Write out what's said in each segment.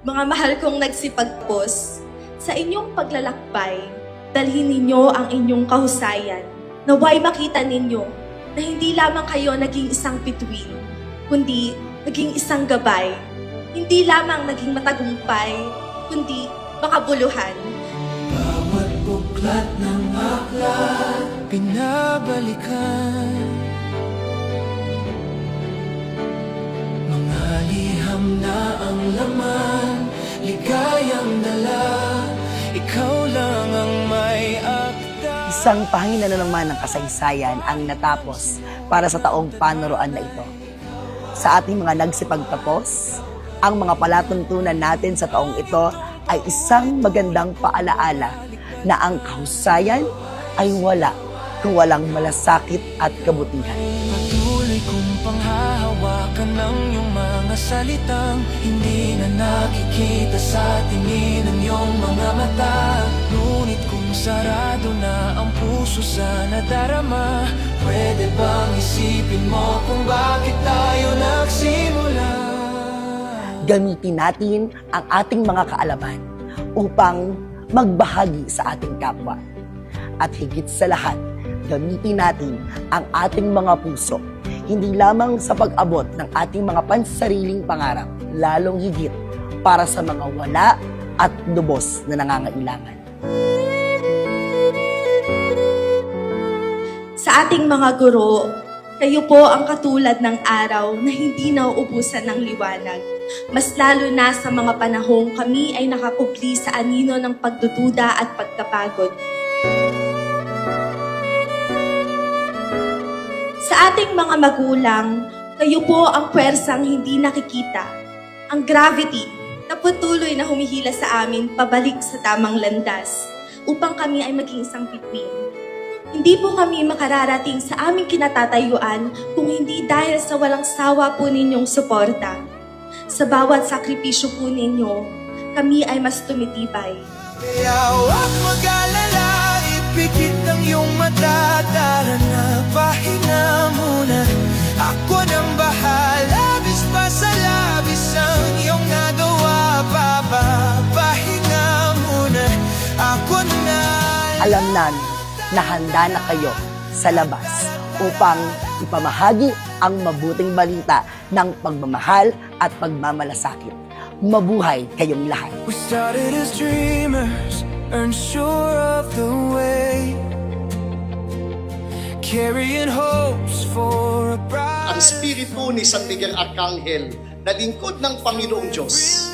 Mga mahal kong nagsipagpos, sa inyong paglalakbay, dalhin ninyo ang inyong kahusayan. Naway makita ninyo na hindi lamang kayo naging isang bituin, kundi naging isang gabay. Hindi lamang naging matagumpay, kundi makabuluhan. Bawat buklat ng aklat, pinabalikan. Mga liham na ang laman, ligayang dala, ikaw lang ang may akda. Isang pahina na naman ng kasaysayan ang natapos para sa taong panuruan na ito. Sa ating mga nagsipagtapos, ang mga palatuntunan natin sa taong ito ay isang magandang paalaala na ang kahusayan ay wala kung walang malasakit at kabutihan. Patuloy kong panghahawakan ng iyong mga salitang hindi na nakikita sa tingin ng iyong mga mata. Ngunit kung sarado na ang puso sa nadarama, pwede bang isipin mo kung bakit tayo nagsimula? Gamitin natin ang ating mga kaalaman upang magbahagi sa ating kapwa. At higit sa lahat, gamitin natin ang ating mga puso, hindi lamang sa pag-abot ng ating mga pansariling pangarap, lalong higit para sa mga wala at lubos na nangangailangan. Sa ating mga guro, kayo po ang katulad ng araw na hindi nauubusan ng liwanag. Mas lalo na sa mga panahong kami ay nakakupli sa anino ng pagdududa at pagkapagod. Sa ating mga magulang, kayo po ang puwersang hindi nakikita, ang gravity na patuloy na humihila sa amin pabalik sa tamang landas upang kami ay maging isang bituin. Hindi po kami makararating sa aming kinatatayuan kung hindi dahil sa walang sawa po ninyong suporta. Sa bawat sakripisyo po ninyo, kami ay mas tumitibay. Kaya huwag mag-alala, ipikit ang iyong mata, tara na, pahinga muna. Ako nang bahala, bis pa sa labis ang iyong nagawa, pahinga muna. Ako na. Alam namin na handa na kayo sa labas upang ipamahagi ang mabuting balita ng pagmamahal at pagmamalasakit. Mabuhay kayong lahat! We started as dreamers, unsure of the way, carrying hopes for a brighter. Ang spirito ni San Miguel Arcangel na lingkod ng Panginoong Diyos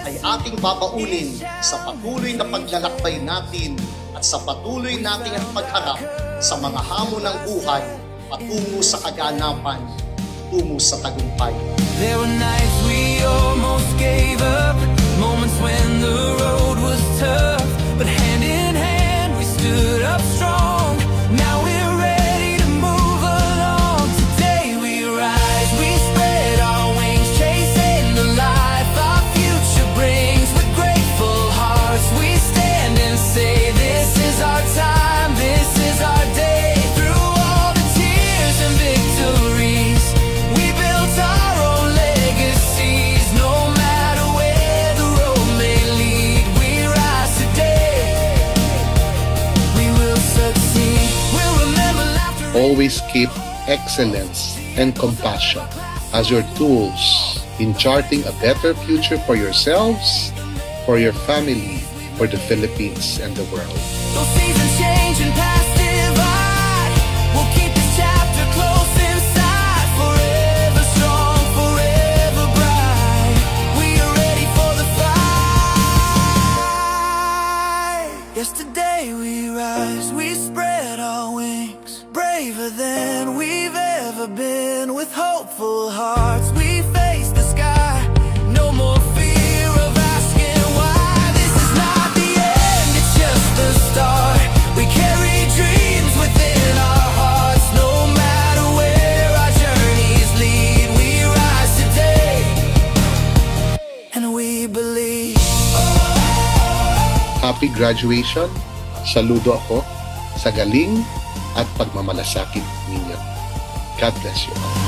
ay ating babaunin sa patuloy na paglalakbay natin at sa patuloy nating pagharap sa mga hamon ng buhay patungo sa kaganapan, tungo sa tagumpay. There were nights we almost gave up, moments when the road was tough, but hand in hand we stood up strong. Now we're ready to move along. Today we rise, we spread our wings, chasing the life our future brings. With grateful hearts we stand and say, this is our time, this is our day. Through all the tears and victories, we built our own legacies. No matter where the road may lead, we rise today. We will succeed. We'll remember laughter. Always keep excellence and compassion as your tools in charting a better future for yourselves, for your family, for the Philippines and the world. Those seasons change and past divide. We'll keep this chapter close inside. Forever strong, forever bright. We are ready for the fight. Yes, today we rise, we spread our wings. Braver than we've ever been. With hopeful hearts we face the sky. No more fear of asking why. This is not the end, it's just the start. We carry dreams within our hearts. No matter where our journeys lead, we rise today and we believe. Happy graduation! Saludo ako sa galing at pagmamalasakit ninyo. God bless you all.